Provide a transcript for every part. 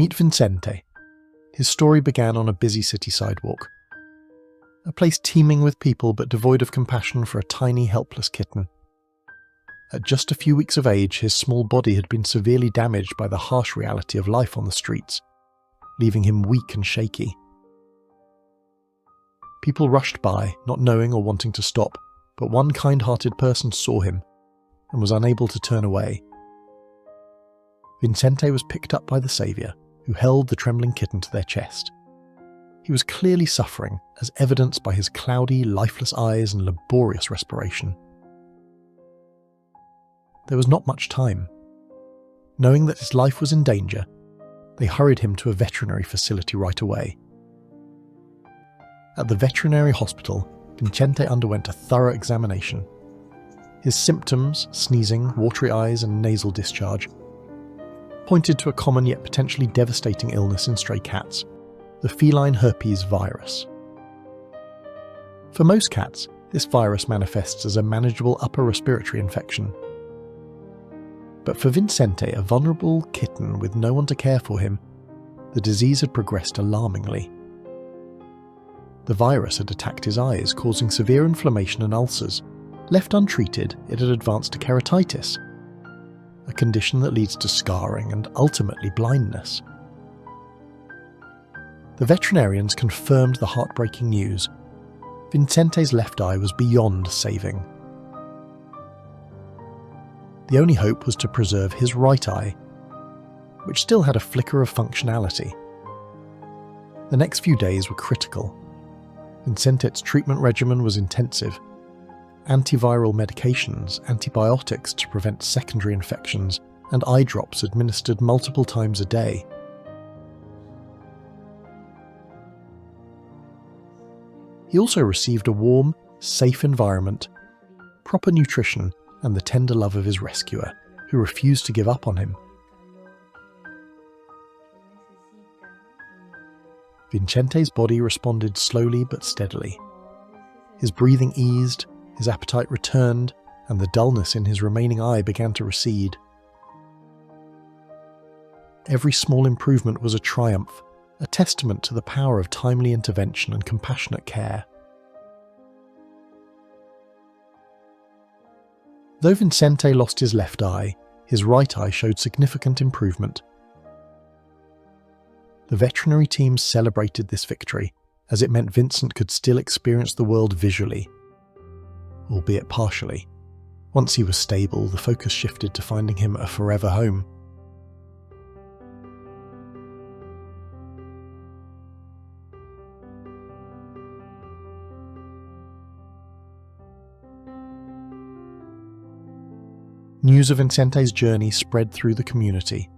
Meet Vincente. His story began on a busy city sidewalk. A place teeming with people but devoid of compassion for a tiny, helpless kitten. At just a few weeks of age, his small body had been severely damaged by the harsh reality of life on the streets, leaving him weak and shaky. People rushed by, not knowing or wanting to stop, but one kind-hearted person saw him and was unable to turn away. Vincente was picked up by the saviour, who held the trembling kitten to their chest. He was clearly suffering, as evidenced by his cloudy, lifeless eyes and laborious respiration. There was not much time. Knowing that his life was in danger, they hurried him to a veterinary facility right away. At the veterinary hospital, Vincente underwent a thorough examination. His symptoms, sneezing, watery eyes and nasal discharge, pointed to a common yet potentially devastating illness in stray cats, the feline herpes virus. For most cats, this virus manifests as a manageable upper respiratory infection. But for Vincente, a vulnerable kitten with no one to care for him, the disease had progressed alarmingly. The virus had attacked his eyes, causing severe inflammation and ulcers. Left untreated, it had advanced to keratitis, a condition that leads to scarring and ultimately blindness. The veterinarians confirmed the heartbreaking news. Vincente's left eye was beyond saving. The only hope was to preserve his right eye, which still had a flicker of functionality. The next few days were critical. Vincente's treatment regimen was intensive. Antiviral medications, antibiotics to prevent secondary infections, and eye drops administered multiple times a day. He also received a warm, safe environment, proper nutrition, and the tender love of his rescuer, who refused to give up on him. Vincente's body responded slowly but steadily. His breathing eased, his appetite returned, and the dullness in his remaining eye began to recede. Every small improvement was a triumph, a testament to the power of timely intervention and compassionate care. Though Vincente lost his left eye, his right eye showed significant improvement. The veterinary team celebrated this victory, as it meant Vincent could still experience the world visually, albeit partially. Once he was stable, the focus shifted to finding him a forever home. News of Vincente's journey spread through the community.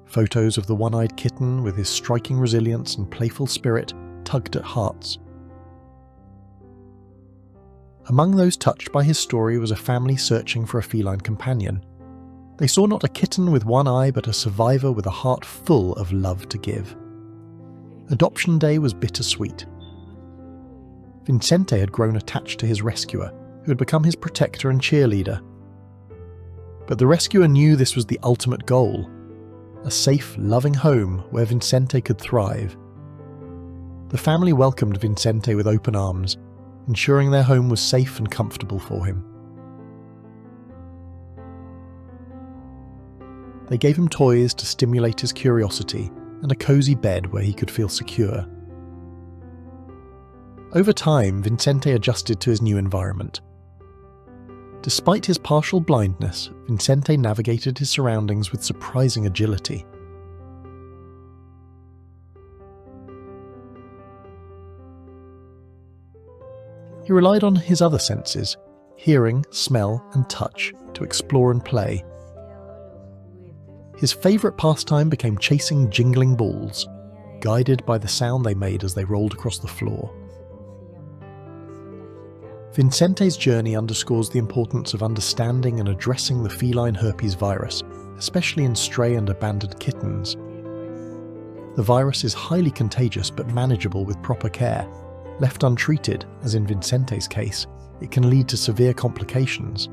Photos of the one-eyed kitten with his striking resilience and playful spirit tugged at hearts. Among those touched by his story was a family searching for a feline companion. They saw not a kitten with one eye, but a survivor with a heart full of love to give. Adoption day was bittersweet. Vincente had grown attached to his rescuer, who had become his protector and cheerleader. But the rescuer knew this was the ultimate goal, a safe, loving home where Vincente could thrive. The family welcomed Vincente with open arms, ensuring their home was safe and comfortable for him. They gave him toys to stimulate his curiosity and a cozy bed where he could feel secure. Over time, Vincente adjusted to his new environment. Despite his partial blindness, Vincente navigated his surroundings with surprising agility. He relied on his other senses, hearing, smell, and touch, to explore and play. His favourite pastime became chasing jingling balls, guided by the sound they made as they rolled across the floor. Vincente's journey underscores the importance of understanding and addressing the feline herpes virus, especially in stray and abandoned kittens. The virus is highly contagious but manageable with proper care. Left untreated, as in Vincente's case, it can lead to severe complications.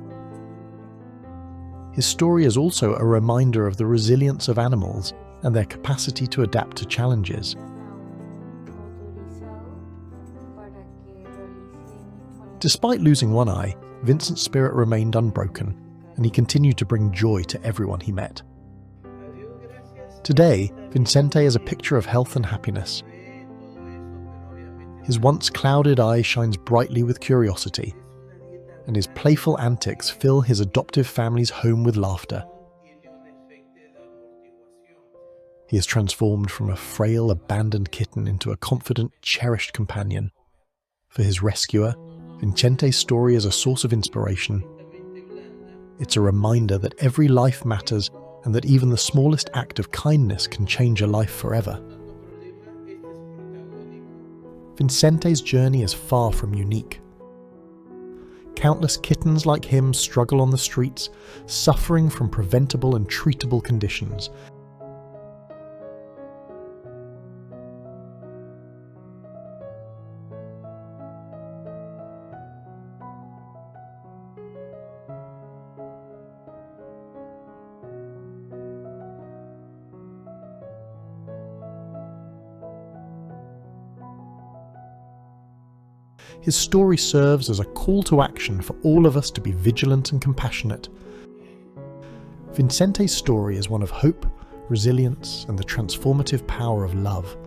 His story is also a reminder of the resilience of animals and their capacity to adapt to challenges. Despite losing one eye, Vincent's spirit remained unbroken, and he continued to bring joy to everyone he met. Today, Vincente is a picture of health and happiness. His once clouded eye shines brightly with curiosity, and his playful antics fill his adoptive family's home with laughter. He is transformed from a frail, abandoned kitten into a confident, cherished companion. For his rescuer, Vincente's story is a source of inspiration. It's a reminder that every life matters and that even the smallest act of kindness can change a life forever. Vincente's journey is far from unique. Countless kittens like him struggle on the streets, suffering from preventable and treatable conditions. His story serves as a call to action for all of us to be vigilant and compassionate. Vincente's story is one of hope, resilience, and the transformative power of love.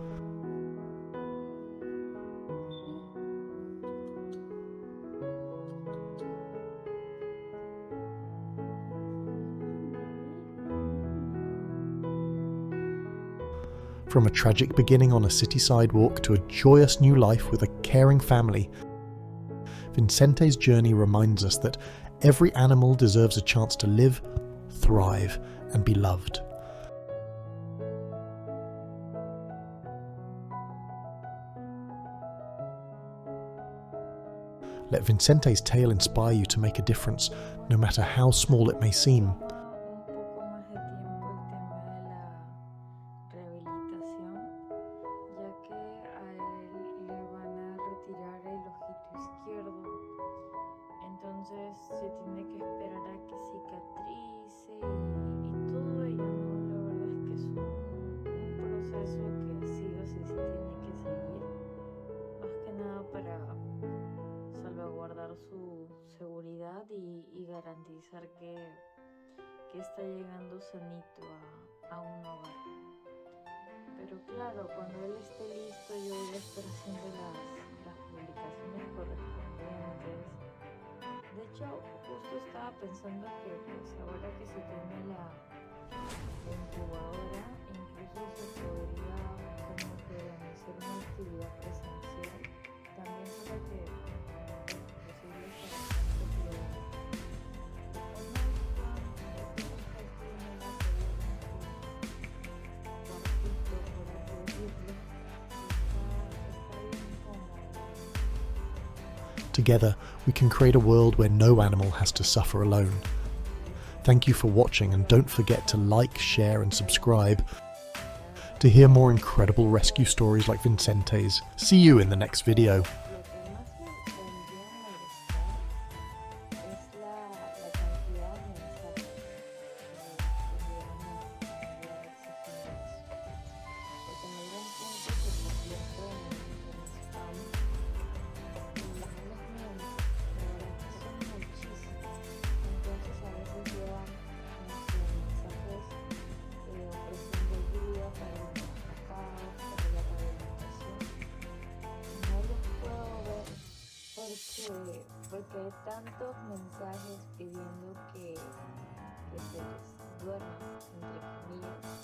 From a tragic beginning on a city sidewalk to a joyous new life with a caring family, Vincente's journey reminds us that every animal deserves a chance to live, thrive, and be loved. Let Vincente's tale inspire you to make a difference, no matter how small it may seem. Entonces se tiene que esperar a que cicatrice y todo ello, ¿no? La verdad es que es un proceso que sí o sí se tiene que seguir, más que nada para salvaguardar su seguridad y garantizar que está llegando sanito a un hogar. Pero claro, cuando él esté listo yo voy a estar haciendo las publicaciones correspondientes. De hecho, justo estaba pensando que pues ahora que se tiene la incubadora, incluso se podría como que hacer una actividad presencial, también para que posibles adaptaciones Together, we can create a world where no animal has to suffer alone. Thank you for watching, and don't forget to like, share, and subscribe to hear more incredible rescue stories like Vincente's. See you in the next video. Porque hay tantos mensajes pidiendo que se les duerma, entre comillas.